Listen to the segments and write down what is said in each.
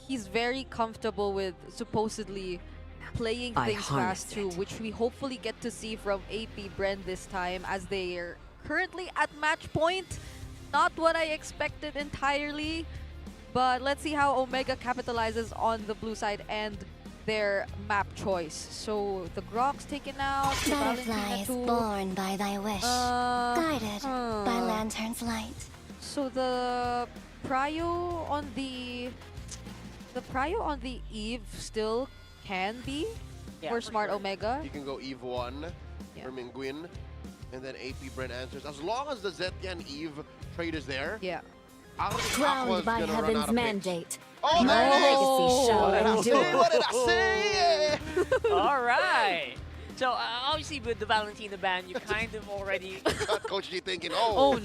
he's very comfortable with supposedly playing things fast too, which we hopefully get to see from AP Bren this time, as they are currently at match point. Not what I expected entirely, but let's see how Omega capitalizes on the blue side and their map choice. So the Grok's taken out. The Butterflies born by thy wish, guided by lantern's light. So the prio on the Eve still can be for Smart sure. Omega. You can go Eve 1 for Minguin, and then AP Bren answers. As long as the Zetia and Eve trade is there, Yeah. I don't think Crowned Aqua's by gonna run out heaven's of picks. mandate. Oh, there it is! Oh, What did I say? What did I say? Yeah. All right. So obviously with the Valentina ban, you kind of already. Got Coach G thinking, Oh, oh,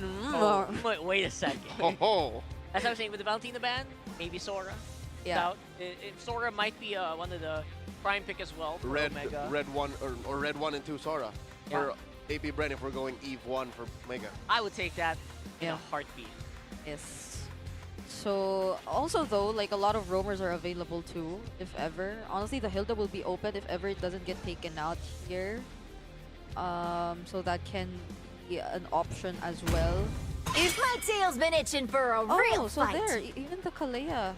no. Wait a second. oh. As I was saying, with the Valentina ban, maybe Sora. Yeah. Doubt. Sora might be one of the prime pick as well for Omega. Red 1 or Red 1 and 2 Sora. Yeah. Or AP Bren if we're going Eve 1 for Omega. I would take that in Yeah. a heartbeat. Yes. So also though, like a lot of roamers are available too, if ever. Honestly, the Hilda will be open if ever it doesn't get taken out here. So that can be an option as well. If my tail's been itching for a real so fight. there, even the Kalea.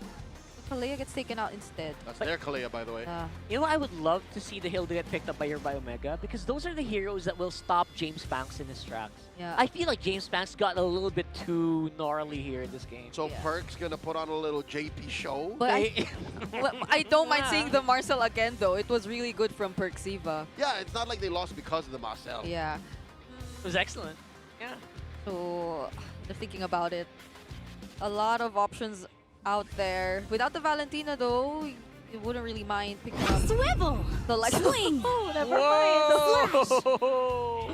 The Kalea gets taken out instead. That's their Kalea, by the way. You know, I would love to see the Hilda get picked up by Omega, because those are the heroes that will stop James Banks in his tracks. Yeah. I feel like James Banks got a little bit too gnarly here in this game. So Yeah. Perk's gonna put on a little JP show. But I don't mind seeing the Marcel again though. It was really good from Perksiva. Yeah, it's not like they lost because of the Marcel. Yeah. It was excellent. Yeah. So, just thinking about it, a lot of options out there. Without the Valentina though, you wouldn't really mind picking up Swivel! the like Swing! never mind. Whoa!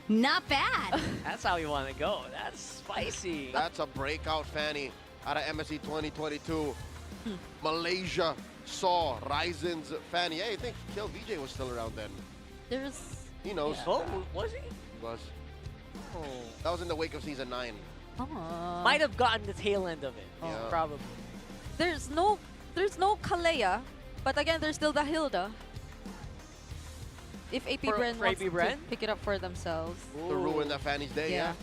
Not bad. That's how you want to go. That's spicy. That's a breakout Fanny out of MSC 2022. Malaysia saw Ryzen's Fanny. Hey, I think Kill VJ was still around then. There's He knows. Oh, was he? He was. Oh. That was in the wake of season 9. Might have gotten the tail end of it. Yeah. Probably. there's no Kalea, but again there's still the Hilda. If AP For Bren wants AP to Bren? pick it up for themselves. To ruin the Fanny's day, yeah.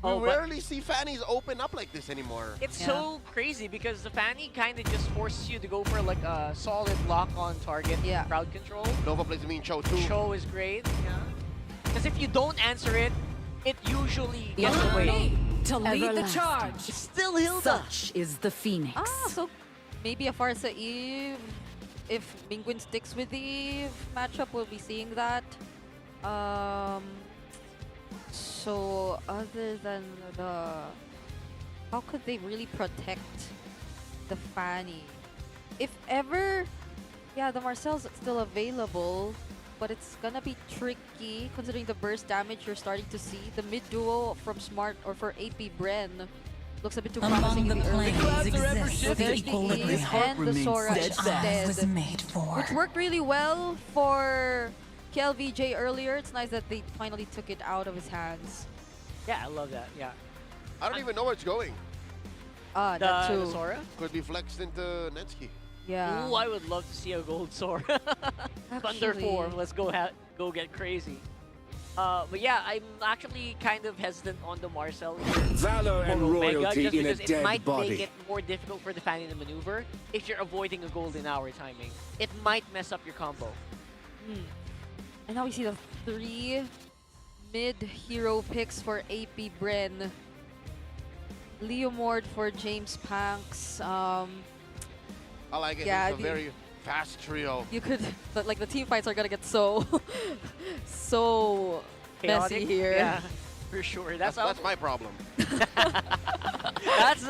Oh, We but- rarely see Fanny's open up like this anymore. It's Yeah. so crazy because the Fanny kind of just forces you to go for like a solid lock on target Yeah. crowd control. Nova plays a mean show too. Show is great. Yeah. Because if you don't answer it, it usually gets away. To lead the Everlasting. charge. Still Hilda. Such is the Phoenix. So maybe a Farsa Eve. If Minguin sticks with the Eve matchup, we'll be seeing that. So other than the, how could they really protect the Fanny? If ever, yeah, the Marcel's still available, but it's gonna be tricky considering the burst damage you're starting to see. The mid duo from Smart or for AP Bren looks a bit too promising Among in the the early planes game. exists So there's the the equilibrium. Eve and the Sora That was instead, made for. which worked really well for KLVJ earlier. It's nice that they finally took it out of his hands. Yeah, I love that. Yeah. I don't even know where it's going. That The too. Sora? Could be flexed into Netsky. Yeah. Ooh, I would love to see a gold Sora. Thunder Actually. form. Let's go get crazy. But yeah, I'm actually kind of hesitant on the Marcel here. Valor for and Omega, royalty just in a because it might dead make body. it more difficult for the Fanny to maneuver if you're avoiding a golden hour timing. It might mess up your combo. And now we see the 3 mid-hero picks for AP Bren. Leomord for James Panks. I like it. Yeah, It's a very fast trio. You could, but like the team fights are gonna get so, so messy Chaotic? here. Yeah, for sure. That's my problem. that's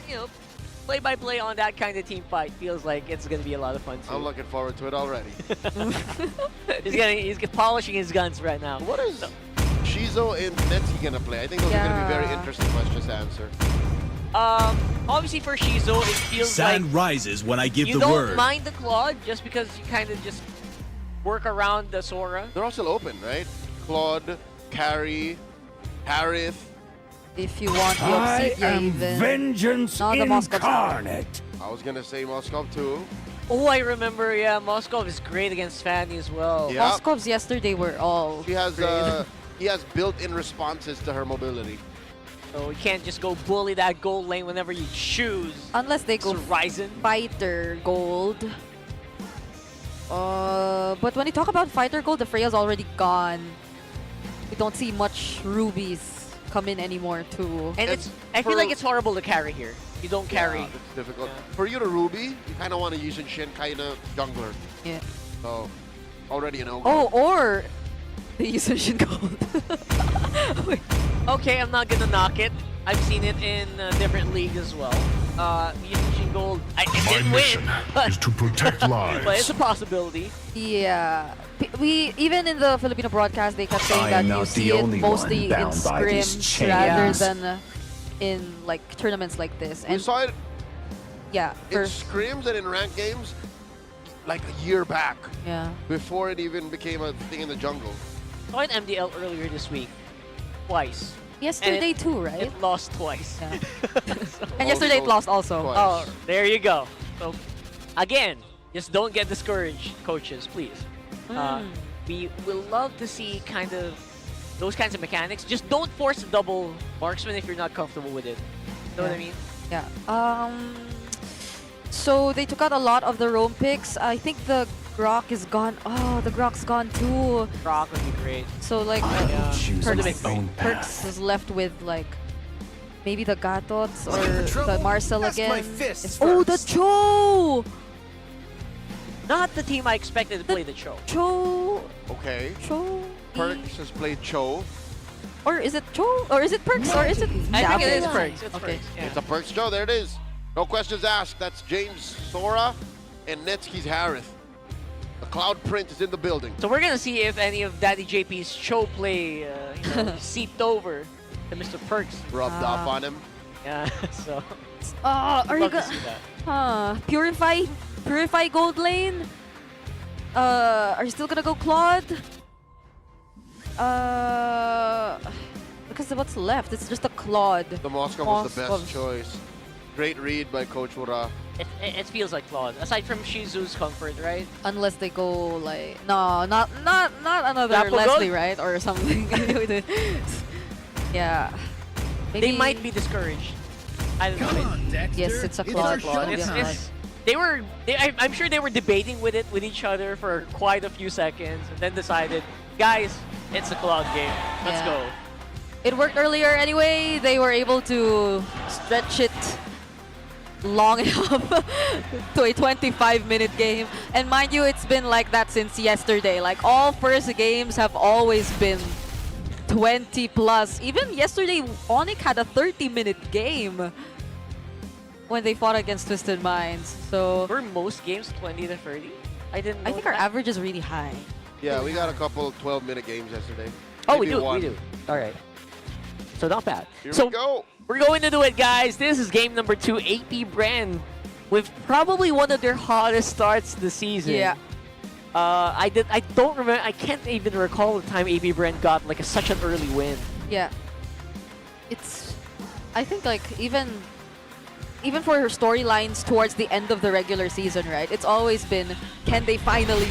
you know, play-by-play on that kind of team fight feels like it's gonna be a lot of fun too. I'm looking forward to it already. he's polishing his guns right now. What is Shizo and Netsky gonna play? I think those are gonna be very Yeah. interesting questions to answer. Obviously for Shizo, it feels Sand like rises when I give you the don't word. mind the Claude just because you kind of just work around the Sora. They're all still open, right? Claude, Carrie, Harith. If you want the I Obsidia am even. vengeance No, the Moscow incarnate. I was gonna say Moskov too. Oh, I remember. Yeah, Moskov is great against Fanny as well. Yeah. Moskov's yesterday were all She has great. he has built-in responses to her mobility. So you can't just go bully that gold lane whenever you choose. Unless they go So Ryzen. fighter gold. But when you talk about fighter gold, the Freya's already gone. We don't see much rubies come in anymore too. And It's I feel for- like it's horrible to carry here. You don't carry. Yeah, it's difficult. Yeah. For you to Ruby, you kind of want to use Shin kind of jungler. Yeah. So, already an ogre. Oh, or the Yushin gold. Wait. Okay, I'm not gonna knock it. I've seen it in different leagues as well. Yushin Gold, it My didn't mission win, but, is to protect lives. but it's a possibility. Yeah. We even in the Filipino broadcast they kept saying I that am you not see the it only mostly one in bound by these scrims rather chains. than in like tournaments like this. We And saw it yeah, in for, scrims and in ranked games like a year back, yeah. before it even became a thing in the jungle. Saw an MDL earlier this week, twice. Yesterday too, right? It lost twice. Yeah. So- And yesterday it Also lost also. twice. oh, there you go. So, again, just don't get discouraged, coaches, please. Mm. We will love to see kind of those kinds of mechanics. Just don't force a double marksman if you're not comfortable with it. Know what I mean? Yeah. So they took out a lot of the roam picks. I think the Grok is gone. Oh, the Grok's gone too. Rock would be great. So like I will Yeah. choose Perks- my own Perks path. is left with like maybe the Gatots or the Marcel again. Oh, the Cho! Not the team I expected to play the show. Cho. Okay. Cho. Perks has played Cho. Or is it Cho? Or is it Perks? Or is it I think it is Davin? Perks. It's Okay. Perks. Yeah. It's a Perks Cho. There it is. No questions asked. That's James Sora and Netsky's Harith. The Cloud Print is in the building. So we're gonna see if any of Daddy JP's show play seeped over to Mr. Perks. Rubbed off on him. Yeah. So Are you love to gonna see that. Purify Gold Lane? Are you still gonna go Claude? Because of what's left, it's just a Claude. The Moskov was the Moskov. best choice. Great read by Coach Ura. It feels like Claude. Aside from Shizu's comfort, right? Unless they go like not another Dapo Leslie, Gold? right? Or something. Yeah. They might be discouraged. I don't know. Yes, it's a Claude. Claude. I'm sure they were debating with each other for quite a few seconds, and then decided, guys, it's a Claude game. Let's Yeah. go. It worked earlier anyway. They were able to stretch it long enough to a 25-minute game. And mind you, it's been like that since yesterday. Like all first games have always been 20 plus. Even yesterday, Onyx had a 30-minute game when they fought against Twisted Minds. So Were most games 20 to 30? I didn't know I think our that. average is really high. Yeah, we got a couple 12-minute games yesterday. Oh, we Maybe do. one. We do. All right. So not bad. Here so we go. we're going to do it, guys. This is game number 2, AP Bren, with probably one of their hottest starts this season. Yeah. I don't remember. I can't even recall the time AP Bren got like such an early win. Yeah. It's, I think like even for her storylines towards the end of the regular season, right? It's always been, can they finally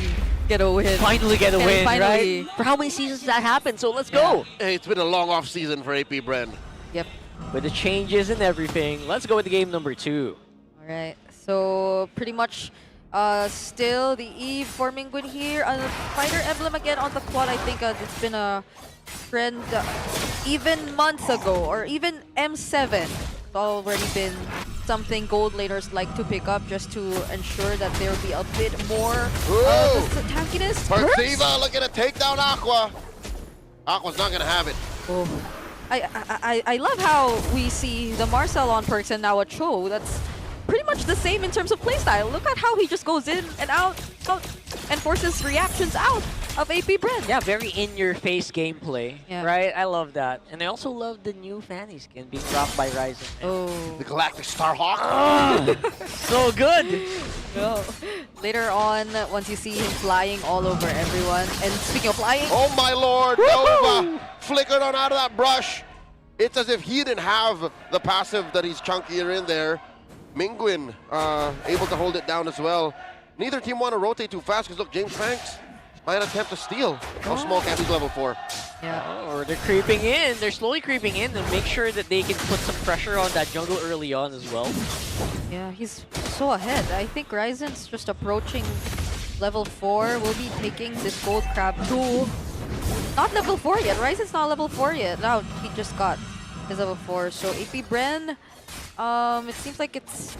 get a win? Finally get a Can win, finally- right? For how many seasons did that happen? So let's go. Hey, it's been a long off season for AP Bren. Yep. With the changes and everything, let's go with the game number 2. All right. So pretty much still the Eve for Mingwin here. Fighter emblem again on the quad. I think it's been a trend even months ago, or even M7. It's already been something gold laners like to pick up just to ensure that there will be a bit more Whoa! tankiness. Perxiva looking to take down Aqua. Aqua's not gonna have it. Oh. I love how we see the Marcel on Perks and now a Cho. That's pretty much the same in terms of playstyle. Look at how he just goes in and out, and forces reactions out of AP Bren. Yeah, very in-your-face gameplay, Yeah. right? I love that. And I also love the new Fanny skin being dropped by Ryzen. Oh. The Galactic Starhawk. So good! No. Later on, once you see him flying all over everyone, and speaking of flying, Oh my lord, Nova flickered on out of that brush. It's as if he didn't have the passive that he's chunkier in there. Mingwin able to hold it down as well. Neither team want to rotate too fast because look, James Banks might attempt to steal. How small can he's level 4? Yeah. Or they're creeping in. They're slowly creeping in and make sure that they can put some pressure on that jungle early on as well. Yeah, he's so ahead. I think Ryzen's just approaching level 4. We'll be taking this gold crab too. Not level 4 yet. Ryzen's not level 4 yet. Now he just got his level 4. So AP Bren, it seems like it's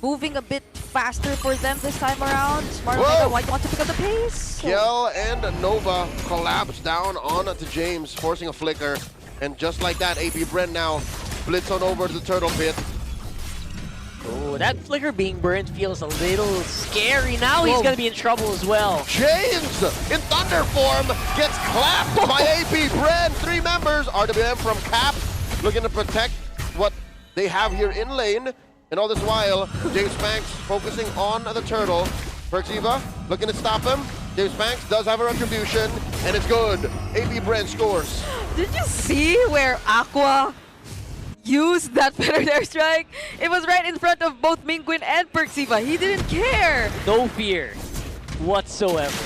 moving a bit faster for them this time around. Smart Omega might want to pick up the pace. Kiel and Nova collapse down onto James, forcing a flicker. And just like that, AP Bren now blitz on over to the turtle pit. Oh, that flicker being burned feels a little scary. Now he's going to be in trouble as well. James, in thunder form, gets clapped by AP Bren. 3 members, RWM from Cap, looking to protect what they have here in lane. And all this while, James Banks focusing on the turtle. Perxiva looking to stop him. James Banks does have a retribution, and it's good. AP Bren scores. Did you see where Aqua used that feathered airstrike? It was right in front of both Mingwin and Perxiva. He didn't care. No fear whatsoever.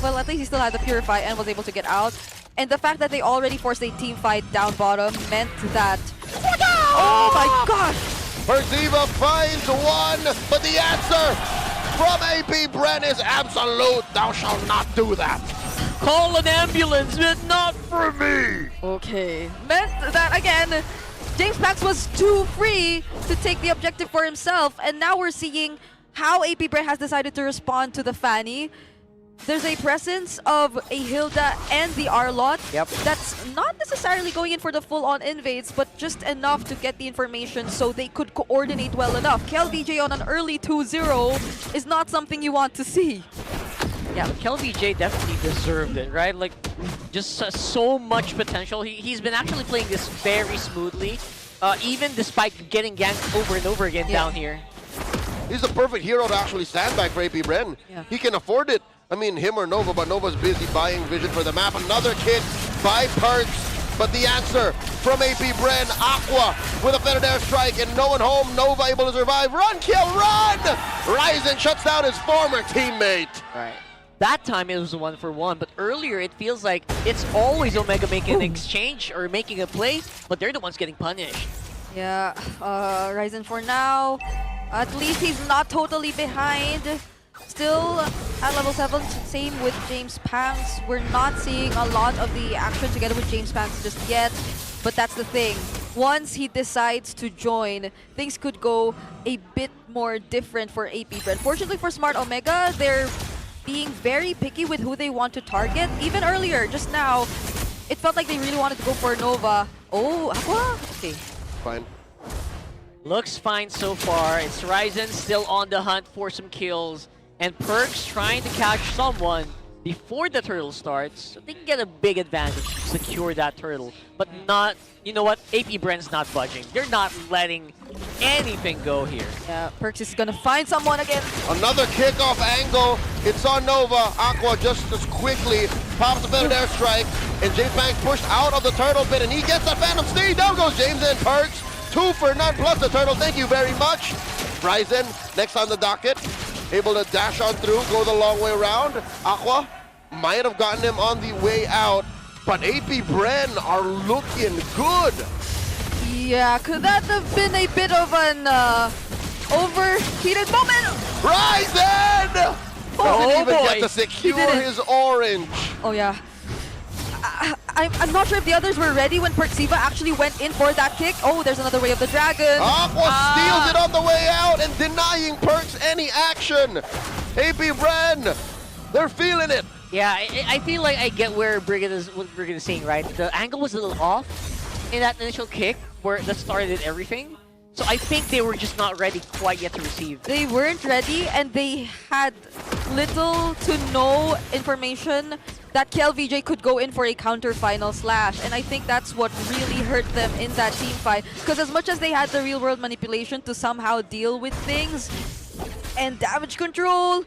Well, at least he still had the Purify and was able to get out. And the fact that they already forced a team fight down bottom meant that... Oh my gosh! Perxiva finds one, but the answer from AP Bren is absolute. Thou shalt not do that. Call an ambulance, but not for me. Okay. Meant that, again, James Banks was too free to take the objective for himself. And now we're seeing how AP Bren has decided to respond to the Fanny. There's a presence of a Hilda and the Arlot. Yep. That's not necessarily going in for the full-on invades, but just enough to get the information so they could coordinate well enough. KelVJ on an early 2-0 is not something you want to see. Yeah, KelVJ definitely deserved it, right? Like, just so much potential. He's been actually playing this very smoothly, even despite getting ganked over and over again down here. He's the perfect hero to actually sandbag for AP Bren. Yeah. He can afford it. I mean, him or Nova, but Nova's busy buying vision for the map. Another kick by Perks, but the answer from AP Bren, Aqua with a feathered airstrike and no one home. Nova able to survive. Run, Kiel, run! Ryzen shuts down his former teammate. Right. That time it was a 1-for-1, but earlier it feels like it's always Omega making an exchange or making a play, but they're the ones getting punished. Yeah, Ryzen for now. At least he's not totally behind. Still at level 7, same with James Banks. We're not seeing a lot of the action together with James Banks just yet. But that's the thing. Once he decides to join, things could go a bit more different for AP Bren. Fortunately for Smart Omega, they're being very picky with who they want to target. Even earlier, just now, it felt like they really wanted to go for Nova. Oh, Aqua? Okay. Fine. Looks fine so far. It's Ryzen still on the hunt for some kills. And Perks trying to catch someone before the turtle starts, so they can get a big advantage to secure that turtle. But not, you know what, AP Bren's not budging. They're not letting anything go here. Yeah, Perks is gonna find someone again. Another kickoff angle. It's on Nova. Aqua just as quickly pops a feathered airstrike, and James Banks pushed out of the turtle pit, and he gets a Phantom Steed. Down goes James and Perks. 2 for none plus the turtle. Thank you very much. Ryzen next on the docket. Able to dash on through, go the long way around. Aqua might have gotten him on the way out, but AP Bren are looking good. Yeah, could that have been a bit of an overheated moment? Ryzen! Doesn't even boy. get to secure his orange. Oh yeah. I'm not sure if the others were ready when Perxiva actually went in for that kick. Oh, there's another Way of the Dragon. Aqua steals it on the way out and denying Perks any action. AP Bren, they're feeling it. Yeah, I feel like I get where what Brigid is saying, right? The angle was a little off in that initial kick where that started everything. So I think they were just not ready quite yet to receive. They weren't ready and they had little to no information that KelVJ could go in for a counter final slash. And I think that's what really hurt them in that team fight. Because as much as they had the real world manipulation to somehow deal with things and damage control,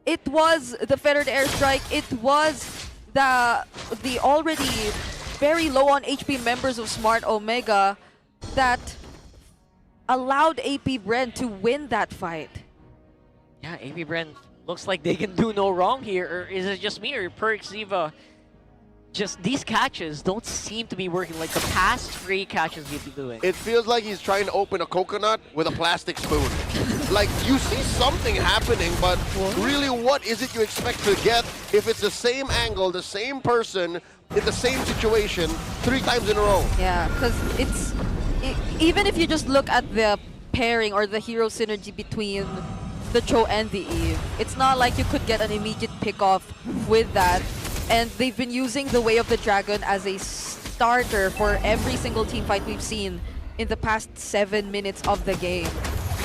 it was the feathered airstrike, it was the already very low on HP members of Smart Omega that allowed AP Bren to win that fight. Yeah, AP Bren looks like they can do no wrong here. Or is it just me or Perks Ziva? Just these catches don't seem to be working like the past 3 catches we've been doing. It feels like he's trying to open a coconut with a plastic spoon. Like, you see something happening, but really what is it you expect to get if it's the same angle, the same person, in the same situation 3 times in a row? Yeah, because even if you just look at the pairing or the hero synergy between the Cho and the Eve, it's not like you could get an immediate pick-off with that. And they've been using the Way of the Dragon as a starter for every single team fight we've seen in the past 7 minutes of the game.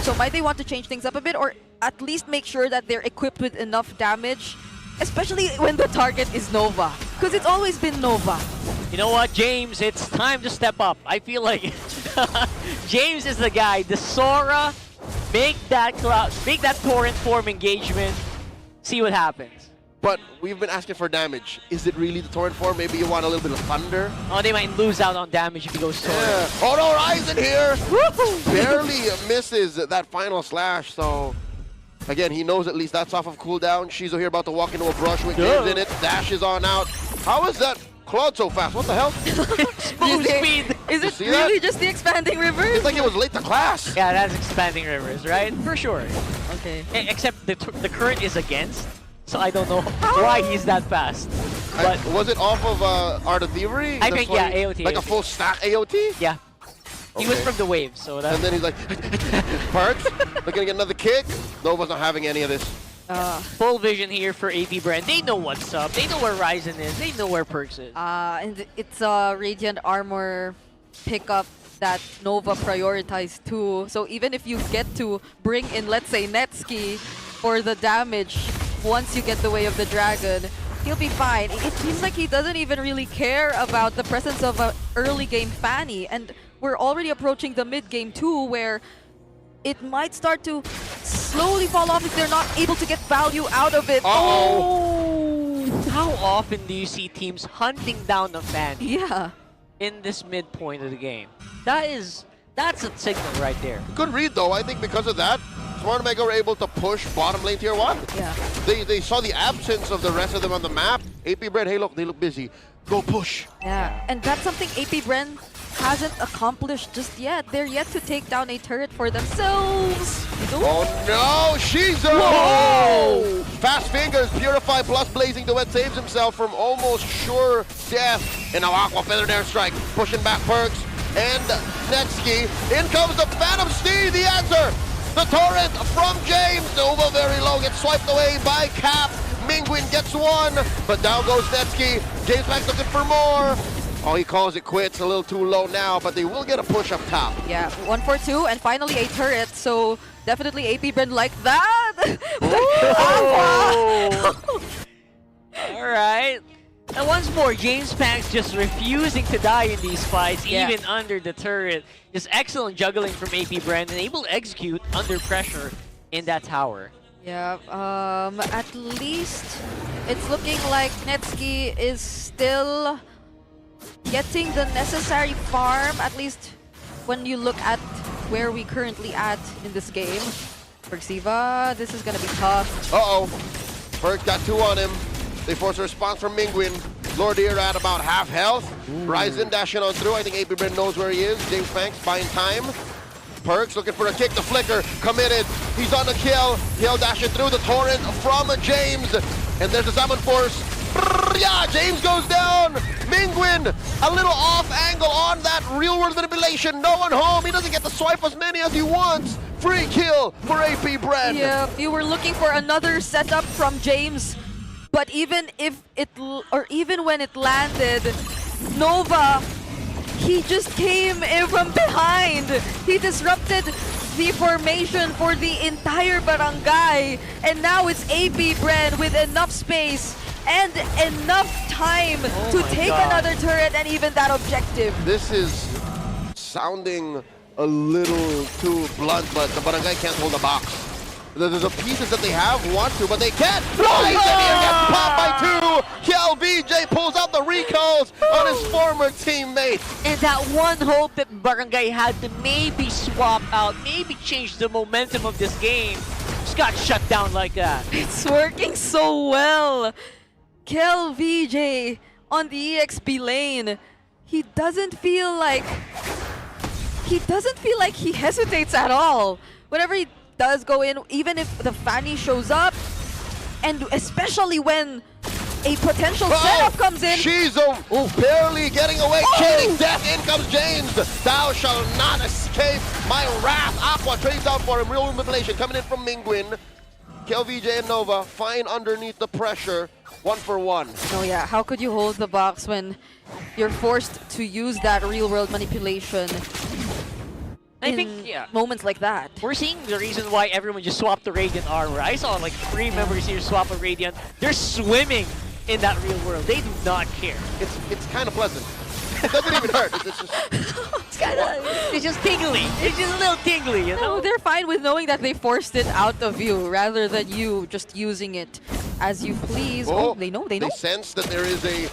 So might they want to change things up a bit, or at least make sure that they're equipped with enough damage, especially when the target is Nova, because it's always been Nova. You know what, James? It's time to step up. I feel like James is the guy. The Sora, make that torrent form engagement. See what happens. But we've been asking for damage. Is it really the torrent form? Maybe you want a little bit of thunder? Oh, they might lose out on damage if he goes Sora. Yeah. Oh no, Ryzen here! Barely misses that final slash, so... Again, he knows at least that's off of cooldown. Shizo here about to walk into a brush with James in it. Dashes on out. How is that Claude so fast? What the hell? Smooth speed. Is it see really that? just the expanding rivers? It's like it was late to class. Yeah, that's expanding rivers, right? For sure. Okay. Except the current is against, so I don't know why he's that fast. But Was it off of Art of Thievery? I That's think, why yeah, AOT. Like a full stack AOT? yeah, he was Okay. from the wave, so that. And then he's like, Perks, looking to get another kick. Nova's not having any of this. Full vision here for AP Bren. They know what's up. They know where Ryzen is. They know where Perks is. And it's a Radiant Armor pickup that Nova prioritized too. So even if you get to bring in, let's say, Netski for the damage, once you get the Way of the Dragon, he'll be fine. It seems like he doesn't even really care about the presence of an early game Fanny. And we're already approaching the mid game too, where it might start to slowly fall off if they're not able to get value out of it. Oh! How often do you see teams hunting down the fan Yeah. in this midpoint of the game? That's a signal right there. Good read though. I think because of that, Smart Mega were able to push bottom lane tier 1. Yeah. They saw the absence of the rest of them on the map. AP Bren, hey look, they look busy. Go push. Yeah, and that's something AP Bren hasn't accomplished just yet. They're yet to take down a turret for themselves. Oh no, Shizo! Whoa! Fast fingers, Purify plus Blazing Duet saves himself from almost sure death. And now Aqua Feather Airstrike, pushing back Perks and Netski. In comes the Phantom Steed, the answer! The torrent from James. Nova very low, gets swiped away by Cap. Mingwin gets one, but down goes Netski. James back looking for more. Oh, he calls it quits, a little too low now, but they will get a push up top. Yeah, 1 for 2, and finally a turret, so definitely AP Bren like that. All right. And once more, James Pank's just refusing to die in these fights, even under the turret. Just excellent juggling from AP Bren and able to execute under pressure in that tower. Yeah, at least it's looking like Netski is still getting the necessary farm, at least when you look at where we currently at in this game. For Xiva, this is gonna be tough. Uh-oh. Perk got 2 on him. They force a response from Mingwin. Lordier at about half health. Ryzen dashing on through. I think AP Bren knows where he is. James Banks buying time. Perks looking for a kick. The flicker committed. He's on the kill. Kill dashing through the torrent from James. And there's the Summon Force. Yeah, James goes down. Mingwin, a little off angle on that real world manipulation. No one home. He doesn't get to swipe as many as he wants. Free kill for AP Bren. Yeah, you were looking for another setup from James, but even when it landed, Nova, he just came in from behind. He disrupted the formation for the entire barangay, and now it's AP Bren with enough space and enough time to take another turret and even that objective. This is sounding a little too blunt, but the barangay can't hold a box. the pieces that they have want to, but they can't. Ryzen here gets popped by 2. KLVJ pulls out the recalls on his former teammate. And that one hope that Barangay had to maybe swap out, maybe change the momentum of this game, just got shut down like that. It's working so well. Kel VJ on the EXP lane. He doesn't feel like he hesitates at all. Whenever he does go in, even if the Fanny shows up, and especially when a potential setup comes in. Shizo barely getting away, chaining death. In comes James. Thou shall not escape my wrath. Aqua trades out for him. Real manipulation coming in from Mingwin. KLVJ and Nova fine underneath the pressure. 1 for 1. Oh yeah, how could you hold the box when you're forced to use that real-world manipulation I think, yeah, moments like that? we're seeing the reason why everyone just swapped the Radiant armor. I saw like 3 members here swap a Radiant. They're swimming in that real world. They do not care. It's kind of pleasant. It doesn't even hurt. It's just It's just tingly. It's just a little tingly, you know? No, they're fine with knowing that they forced it out of you rather than you just using it as you please. Oh, they know. They sense that there is a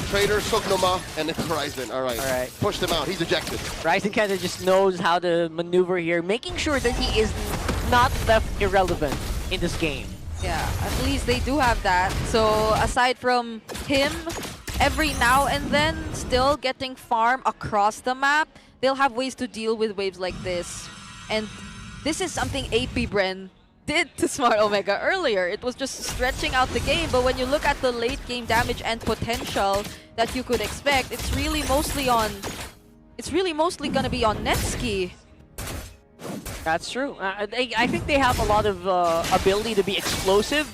traitor Sugnoma and it's Ryzen. All right. Push them out. He's ejected. Ryzen kind of just knows how to maneuver here, making sure that he is not left irrelevant in this game. Yeah, at least they do have that. So aside from him, every now and then still getting farm across the map, they'll have ways to deal with waves like this. And this is something AP Bren did to Smart Omega earlier. It was just stretching out the game, but when you look at the late game damage and potential that you could expect, it's really mostly gonna be on Netski. That's true. I think they have a lot of ability to be explosive,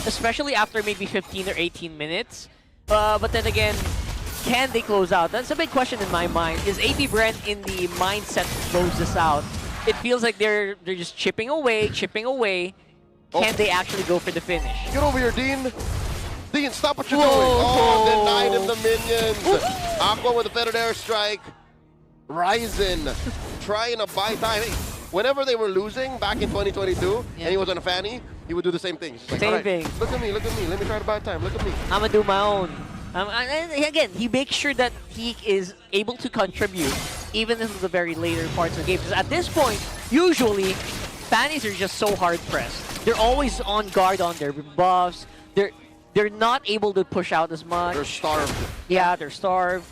especially after maybe 15 or 18 minutes. But then again, can they close out? That's a big question in my mind. Is AP Bren in the mindset to close this out? It feels like they're just chipping away. Can they actually go for the finish? Get over here, Dean. Dean, stop what you're doing. Oh, denied him the minions. Aqua with a better airstrike. Ryzen trying to buy time. Hey, whenever they were losing back in 2022 and he was on a Fanny, he would do the same thing. Like, Same thing. Look at me. Let me try to buy time. Look at me. I'm gonna do my own. And again, he makes sure that he is able to contribute even in the very later parts of the game. Because at this point, usually, Fannies are just so hard pressed. They're always on guard on their buffs. They're not able to push out as much. They're starved. Yeah, they're starved.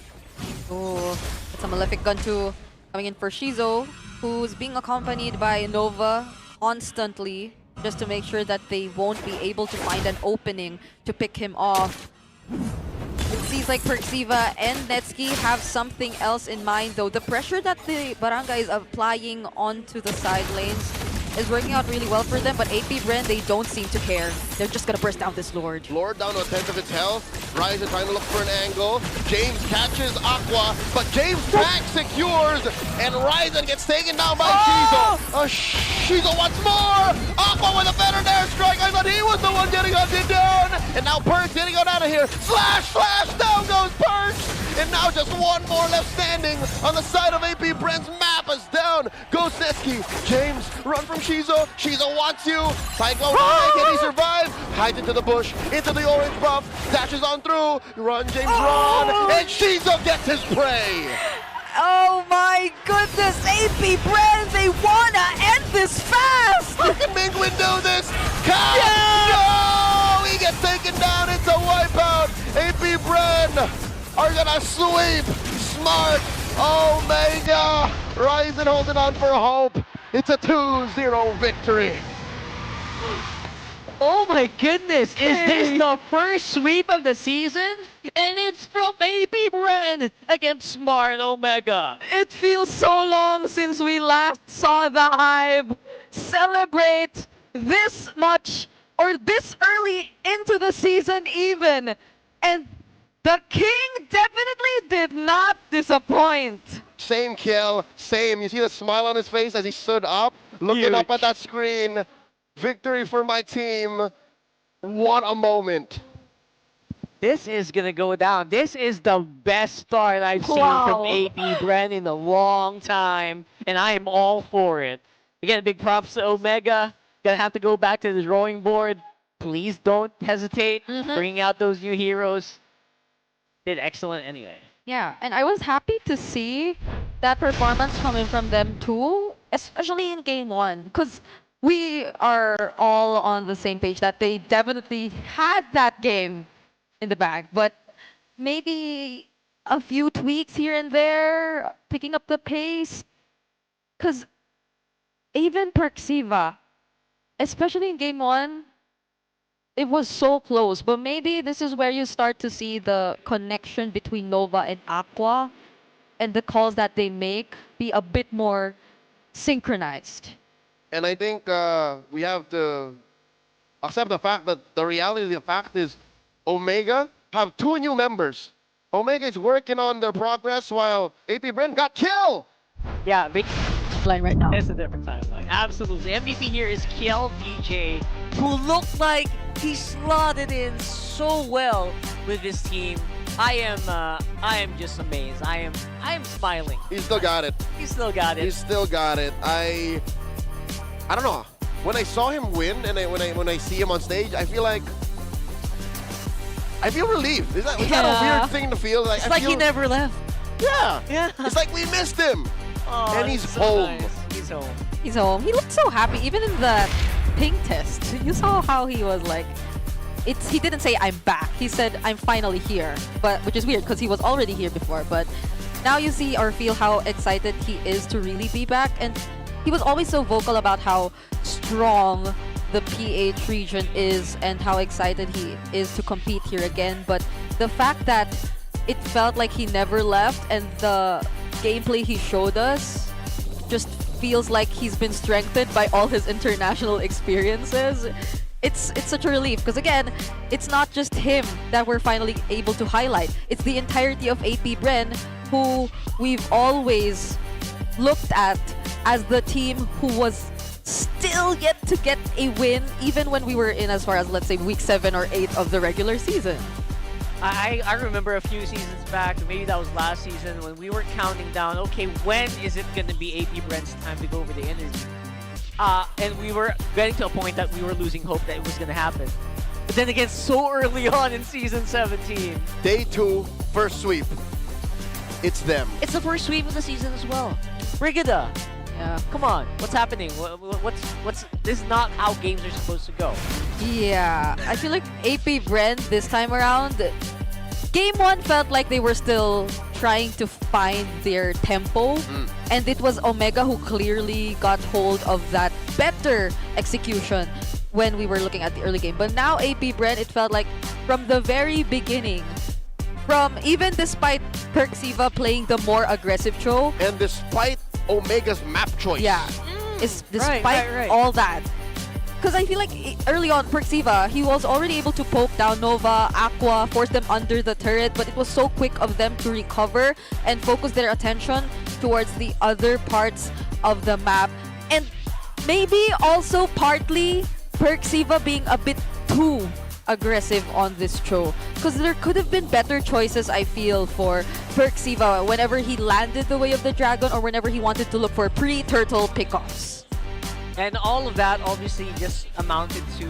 Oh, that's a Malefic Gun 2 coming in for Shizo, who's being accompanied by Nova constantly just to make sure that they won't be able to find an opening to pick him off. It seems like Perxiva and Netski have something else in mind though. The pressure that the Barangay is applying onto the side lanes is working out really well for them, but AP Bren, they don't seem to care. They're just gonna burst down this Lord. Lord down to a tenth of its health. Ryzen trying to look for an angle. James catches Aqua, but James back secures, and Ryzen gets taken down by Shizo. Shizo wants more! Aqua with a better airstrike. I thought he was the one getting hunted down. And now Perks getting out of here. Slash! Down goes Perks! And now just one more left standing on the side of AP Bren's map is down. Goes Netski. James, run from Shizo. Shizo wants you. Cyclone, can he survive? Hides into the bush, into the orange buff. Dashes on through. Run, James, run. And Shizo gets his prey. Oh my goodness, AP Bren, they wanna end this fast! How can Mingwin do this? No! He gets taken down, it's a wipeout. AP Bren are gonna sweep Smart Omega. Ryzen holding on for hope. It's a 2-0 victory. Oh my goodness, is this the first sweep of the season? And it's from AP Bren against Smart Omega. It feels so long since we last saw the Hive celebrate this much or this early into the season even. And the King definitely did not disappoint. Same kill, same. You see the smile on his face as he stood up, looking up at that screen. Victory for my team. What a moment. This is gonna go down. This is the best start I've seen from AP Bren in a long time, and I am all for it. Again, big props to Omega. gonna have to go back to the drawing board. Please don't hesitate bringing out those new heroes. Did excellent anyway. Yeah, and I was happy to see that performance coming from them too, especially in game one, because we are all on the same page that they definitely had that game in the bag, but maybe a few tweaks here and there, picking up the pace, because even Perxiva, especially in game one, it was so close, but maybe this is where you start to see the connection between Nova and Aqua and the calls that they make be a bit more synchronized. And I think we have to accept the fact that the reality of the fact is Omega have 2 new members. Omega is working on their progress while AP Bren got killed. Yeah, big Line right now. it's a different timeline. Absolutely. MVP here is Kiel VJ, who looked like he slotted in so well with his team. I am just amazed. I am smiling. He still got it. He still got it. He still got it. I don't know. When I saw him win and when I see him on stage, I feel relieved. Is that a weird thing to feel? Like, It's like he never left. Yeah. Yeah. It's like we missed him. Oh, And he's so home. nice. He's home. He's home. He looked so happy, even in the ping test. You saw how he was like. He didn't say I'm back. He said I'm finally here, but which is weird because he was already here before. But now you see or feel how excited he is to really be back, and he was always so vocal about how strong the PH region is and how excited he is to compete here again. But the fact that it felt like he never left and the gameplay he showed us just feels like he's been strengthened by all his international experiences. It's such a relief because again, it's not just him that we're finally able to highlight. It's the entirety of AP Bren, who we've always looked at as the team who was still yet to get a win, even when we were in as far as, let's say, week 7 or 8 of the regular season. I remember a few seasons back, maybe that was last season, when we were counting down, okay, when is it going to be AP Bren's time to go over the interview? And we were getting to a point that we were losing hope that it was going to happen. But then again, so early on in Season 17. Day 2, first sweep. It's them. It's the first sweep of the season as well. Brigida, Yeah. come on, what's happening? What's this is not how games are supposed to go. Yeah, I feel like AP Bren this time around, game 1 felt like they were still trying to find their tempo, and it was Omega who clearly got hold of that better execution when we were looking at the early game. But now AP Bren, it felt like from the very beginning, from even despite Perxiva playing the more aggressive show, And despite Omega's map choice. yeah, it's despite right. all that. Because I feel like early on, Perxiva, he was already able to poke down Nova, Aqua, force them under the turret, but it was so quick of them to recover and focus their attention towards the other parts of the map. And maybe also partly Perxiva being a bit too aggressive on this show. Because there could have been better choices, I feel, for Perxiva whenever he landed the Way of the Dragon or whenever he wanted to look for pre-turtle pickoffs. And all of that obviously just amounted to